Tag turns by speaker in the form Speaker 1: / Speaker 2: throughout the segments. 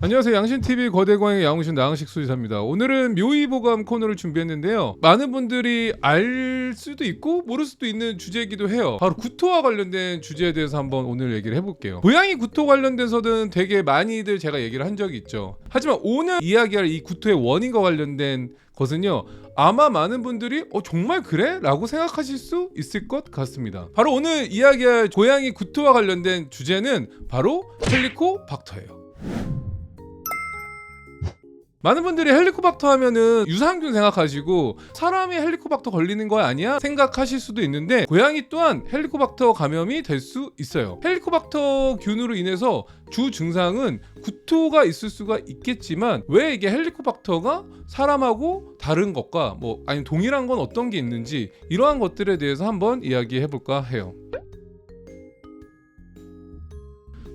Speaker 1: 안녕하세요. 양신TV 거대광의 양우신 나항식 수의사입니다. 오늘은 묘의보감 코너를 준비했는데요. 많은 분들이 알 수도 있고 모를 수도 있는 주제이기도 해요. 바로 구토와 관련된 주제에 대해서 한번 오늘 얘기를 해볼게요. 고양이 구토 관련돼서는 되게 많이들 제가 얘기를 한 적이 있죠. 하지만 오늘 이야기할 이 구토의 원인과 관련된 것은요, 아마 많은 분들이 정말 그래? 라고 생각하실 수 있을 것 같습니다. 바로 오늘 이야기할 고양이 구토와 관련된 주제는 바로 헬리코박터예요. 많은 분들이 헬리코박터 하면은 유산균 생각하시고 사람이 헬리코박터 걸리는 거 아니야? 생각하실 수도 있는데 고양이 또한 헬리코박터 감염이 될 수 있어요. 헬리코박터 균으로 인해서 주 증상은 구토가 있을 수가 있겠지만 왜 이게 헬리코박터가 사람하고 다른 것과 아니면 동일한 건 어떤 게 있는지 이러한 것들에 대해서 한번 이야기해 볼까 해요.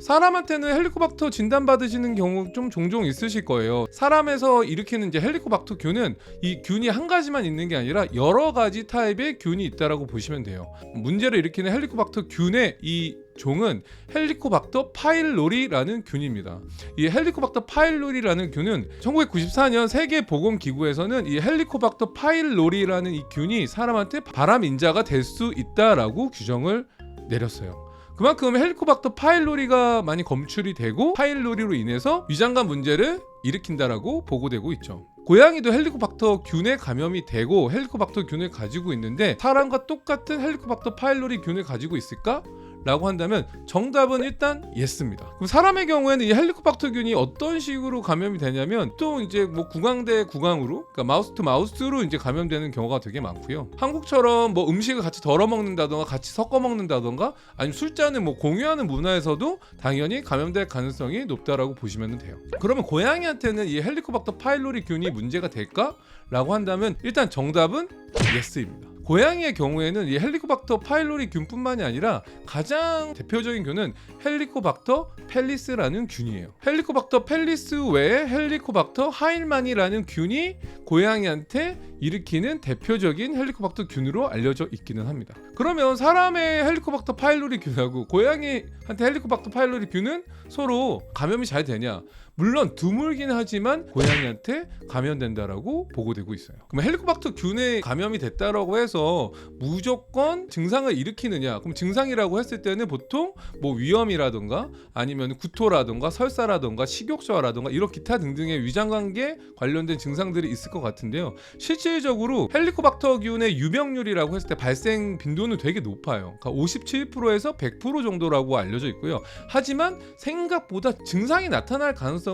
Speaker 1: 사람한테는 헬리코박터 진단받으시는 경우 좀 종종 있으실 거예요. 사람에서 일으키는 이제 헬리코박터 균은 이 균이 한 가지만 있는 게 아니라 여러 가지 타입의 균이 있다라고 보시면 돼요. 문제를 일으키는 헬리코박터 균의 이 종은 헬리코박터 파일로리라는 균입니다. 이 헬리코박터 파일로리라는 균은 1994년 세계보건기구에서는 이 헬리코박터 파일로리라는 이 균이 사람한테 바람인자가 될 수 있다라고 규정을 내렸어요. 그만큼 헬리코박터 파일로리가 많이 검출이 되고 파일로리로 인해서 위장관 문제를 일으킨다라고 보고되고 있죠. 고양이도 헬리코박터 균에 감염이 되고 헬리코박터 균을 가지고 있는데 사람과 똑같은 헬리코박터 파일로리 균을 가지고 있을까? 라고 한다면 정답은 일단 예스입니다. 그럼 사람의 경우에는 이 헬리코박터균이 어떤 식으로 감염이 되냐면 또 이제 구강 대 구강으로, 그러니까 마우스 투 마우스로 이제 감염되는 경우가 되게 많고요. 한국처럼 음식을 같이 덜어 먹는다던가 같이 섞어 먹는다던가 아니면 술잔을 공유하는 문화에서도 당연히 감염될 가능성이 높다라고 보시면 돼요. 그러면 고양이한테는 이 헬리코박터 파일로리균이 문제가 될까? 라고 한다면 일단 정답은 예스입니다. 고양이의 경우에는 이 헬리코박터 파일로리 균뿐만이 아니라 가장 대표적인 균은 헬리코박터 펠리스라는 균이에요. 헬리코박터 펠리스 외에 헬리코박터 하일만이라는 균이 고양이한테 일으키는 대표적인 헬리코박터 균으로 알려져 있기는 합니다. 그러면 사람의 헬리코박터 파일로리 균하고 고양이한테 헬리코박터 파일로리 균은 서로 감염이 잘 되냐? 물론 드물긴 하지만 고양이한테 감염된다라고 보고되고 있어요. 그럼 헬리코박터 균에 감염이 됐다라고 해서 무조건 증상을 일으키느냐? 그럼 증상이라고 했을 때는 보통 위염이라든가 아니면 구토라든가 설사라든가 식욕저하라든가 이런 기타 등등의 위장관계 관련된 증상들이 있을 것 같은데요. 실질적으로 헬리코박터균의 유병률이라고 했을 때 발생 빈도는 되게 높아요. 그러니까 57%에서 100% 정도라고 알려져 있고요. 하지만 생각보다 증상이 나타날 가능성은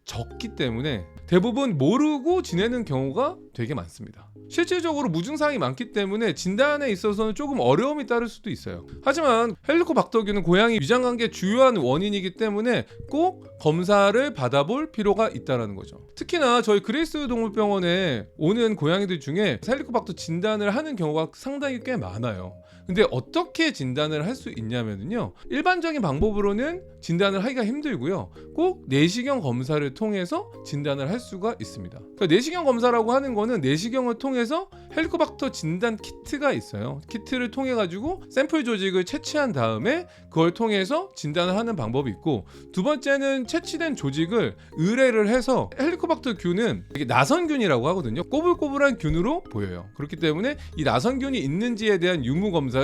Speaker 1: 적기 때문에 대부분 모르고 지내는 경우가 되게 많습니다. 실질적으로 무증상이 많기 때문에 진단에 있어서는 조금 어려움이 따를 수도 있어요. 하지만 헬리코박터균은 고양이 위장관계의 주요한 원인이기 때문에 꼭 검사를 받아볼 필요가 있다는 거죠. 특히나 저희 그레이스 동물병원에 오는 고양이들 중에 헬리코박터 진단을 하는 경우가 상당히 꽤 많아요. 근데 어떻게 진단을 할 수 있냐면요, 일반적인 방법으로는 진단을 하기가 힘들고요, 꼭 내시경 검사를 통해서 진단을 할 수가 있습니다. 그러니까 내시경 검사라고 하는 거는 내시경을 통해서 헬리코박터 진단 키트가 있어요. 키트를 통해 가지고 샘플 조직을 채취한 다음에 그걸 통해서 진단을 하는 방법이 있고, 두 번째는 채취된 조직을 의뢰를 해서 헬리코박터 균은 이게 나선균이라고 하거든요. 꼬불꼬불한 균으로 보여요. 그렇기 때문에 이 나선균이 있는지에 대한 유무 검사를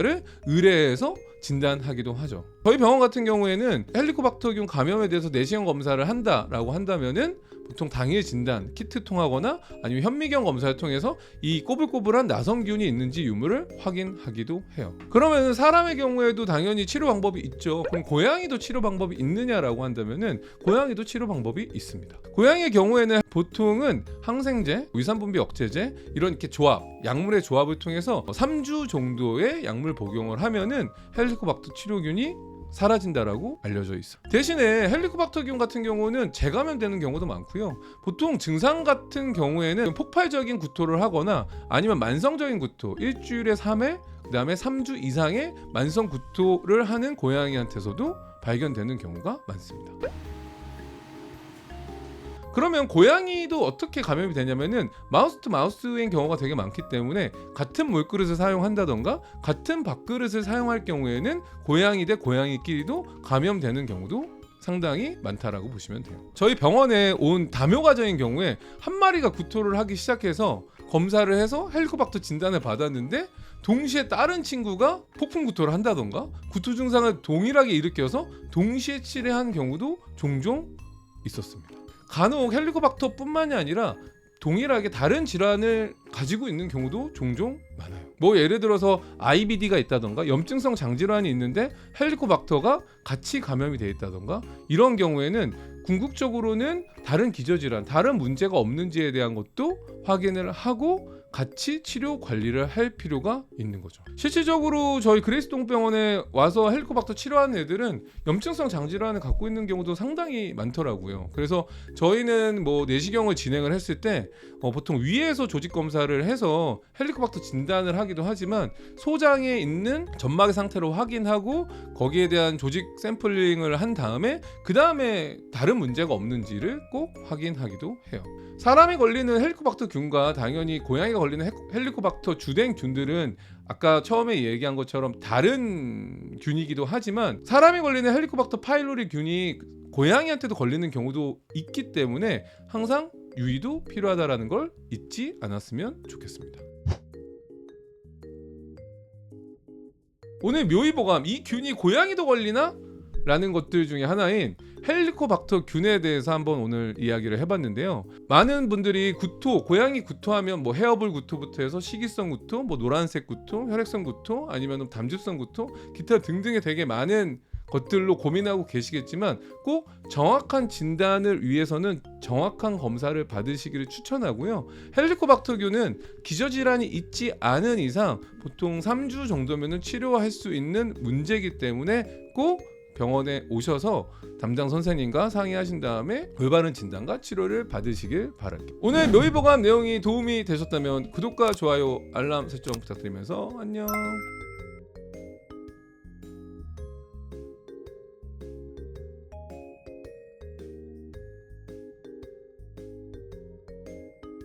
Speaker 1: 의뢰해서 진단하기도 하죠. 저희 병원 같은 경우에는 헬리코박터균 감염에 대해서 내시경 검사를 한다라고 한다면은 보통 당일 진단 키트 통하거나 아니면 현미경 검사를 통해서 이 꼬불꼬불한 나선균이 있는지 유무를 확인하기도 해요. 그러면 사람의 경우에도 당연히 치료 방법이 있죠. 그럼 고양이도 치료 방법이 있느냐라고 한다면은 고양이도 치료 방법이 있습니다. 고양이의 경우에는 보통은 항생제, 위산분비 억제제 이런 이렇게 조합, 약물의 조합을 통해서 3주 정도의 약물 복용을 하면은 헬리코박터 치료균이 사라진다라고 알려져 있어. 대신에 헬리코박터균 같은 경우는 재감염되는 경우도 많고요. 보통 증상 같은 경우에는 폭발적인 구토를 하거나 아니면 만성적인 구토, 일주일에 3회, 그다음에 3주 이상의 만성 구토를 하는 고양이한테서도 발견되는 경우가 많습니다. 그러면 고양이도 어떻게 감염이 되냐면은 마우스 투 마우스인 경우가 되게 많기 때문에 같은 물그릇을 사용한다던가 같은 밥그릇을 사용할 경우에는 고양이 대 고양이끼리도 감염되는 경우도 상당히 많다라고 보시면 돼요. 저희 병원에 온 다묘가정인 경우에 한 마리가 구토를 하기 시작해서 검사를 해서 헬리코박터 진단을 받았는데 동시에 다른 친구가 폭풍 구토를 한다던가 구토 증상을 동일하게 일으켜서 동시에 치료한 경우도 종종 있었습니다. 간혹 헬리코박터뿐만이 아니라 동일하게 다른 질환을 가지고 있는 경우도 종종 많아요. 뭐 예를 들어서 IBD가 있다던가 염증성 장질환이 있는데 헬리코박터가 같이 감염이 돼 있다던가 이런 경우에는 궁극적으로는 다른 기저질환, 다른 문제가 없는지에 대한 것도 확인을 하고 같이 치료 관리를 할 필요가 있는 거죠. 실질적으로 저희 그레이스 동병원에 와서 헬리코박터 치료하는 애들은 염증성 장질환을 갖고 있는 경우도 상당히 많더라고요. 그래서 저희는 뭐 내시경을 진행을 했을 때 보통 위에서 조직 검사를 해서 헬리코박터 진단을 하기도 하지만 소장에 있는 점막의 상태로 확인하고 거기에 대한 조직 샘플링을 한 다음에 그 다음에 다른 문제가 없는지를 꼭 확인하기도 해요. 사람이 걸리는 헬리코박터 균과 당연히 고양이가 걸리는 헬리코박터 주된 균들은 아까 처음에 얘기한 것처럼 다른 균이기도 하지만 사람이 걸리는 헬리코박터 파일로리 균이 고양이한테도 걸리는 경우도 있기 때문에 항상 유의도 필요하다는 걸 잊지 않았으면 좋겠습니다. 오늘 묘의보감, 이 균이 고양이도 걸리나? 라는 것들 중에 하나인 헬리코박터 균에 대해서 한번 오늘 이야기를 해봤는데요. 많은 분들이 구토, 고양이 구토하면 뭐 헤어볼 구토부터 해서 식이성 구토, 뭐 노란색 구토, 혈액성 구토, 아니면 담즙성 구토, 기타 등등의 되게 많은 것들로 고민하고 계시겠지만 꼭 정확한 진단을 위해서는 정확한 검사를 받으시기를 추천하고요. 헬리코박터균은 기저질환이 있지 않은 이상 보통 3주 정도면 치료할 수 있는 문제이기 때문에 꼭 병원에 오셔서 담당 선생님과 상의하신 다음에 올바른 진단과 치료를 받으시길 바랄게요. 오늘 묘의보감 내용이 도움이 되셨다면 구독과 좋아요, 알람 설정 부탁드리면서 안녕.